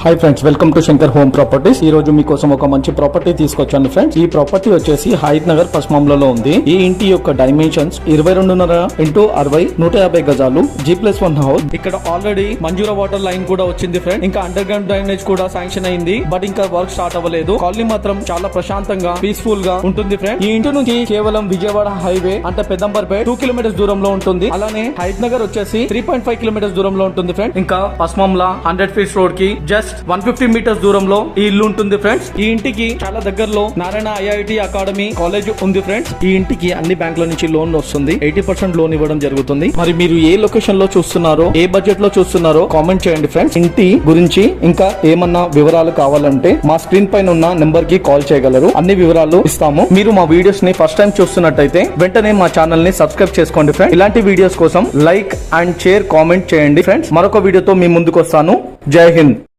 Hi friends, welcome to Shankar home properties. ఈ రోజు మీకోసం ఒక మంచి ప్రాపర్టీ తీసుకొచ్చాను ఫ్రెండ్స్. ఈ ప్రాపర్టీ వచ్చేసి హైత్ నగర్ పశ్చిమంలో ఉంది. ఈ ఇంటి యొక్క డైమెన్షన్స్ 22.5 x 60 150 గజాలు G+1 హౌస్. ఇక్కడ ఆల్రెడీ మంజూరా వాటర్ లైన్ కూడా వచ్చింది ఫ్రెండ్. ఇంకా అండర్ గ్రౌండ్ డ్రైనేజ్ కూడా శాంక్షన్ అయింది, బట్ ఇంకా వర్క్ స్టార్ట్ అవ్వలేదు. కాలనీ మాత్రం చాలా ప్రశాంతంగా పీస్ఫుల్ గా ఉంటుంది ఫ్రెండ్. ఈ ఇంటి నుంచి కేవలం విజయవాడ హైవే అంటే పెద్దంబర్పేట్ 2 కిలోమీటర్స్ దూరంలో ఉంటుంది. అలానే హైత్ నగర్ వచ్చేసి 3.5 కిలోమీటర్స్ దూరంలో ఉంటుంది ఫ్రెండ్. ఇంకా పశ్చిమంలా 100 ఫీట్స్ రోడ్ కి జస్ట్ 150 మీటర్స్ దూరంలో ఈ ఇల్లు ఉంటుంది ఫ్రెండ్స్. ఈ ఇంటికి చాలా దగ్గరలో నారాయణ ఐఐటి అకాడమీ కాలేజ్ ఉంది ఫ్రెండ్స్. ఈ ఇంటికి అన్ని బ్యాంకుల నుంచి లోన్ వస్తుంది. 80% లోన్ ఇవ్వడం జరుగుతుంది. మరి మీరు ఏ లొకేషన్ లో చూస్తున్నారో, ఏ బడ్జెట్ లో చూస్తున్నారో కామెంట్ చేయండి ఫ్రెండ్స్. ఇంటి గురించి ఇంకా ఏమన్నా వివరాలు కావాలంటే మా స్క్రీన్ పైన ఉన్న నెంబర్ కి కాల్ చేయగలరు. అన్ని వివరాలు ఇస్తాము. మీరు మా వీడియోస్ ని ఫస్ట్ టైం చూస్తున్నట్టయితే వెంటనే మా ఛానల్ ని సబ్స్క్రైబ్ చేసుకోండి ఫ్రెండ్స్. ఇలాంటి వీడియోస్ కోసం లైక్ అండ్ షేర్ కామెంట్ చేయండి ఫ్రెండ్స్. మరొక వీడియోతో మీ ముందుకు వస్తాను. జై హింద్.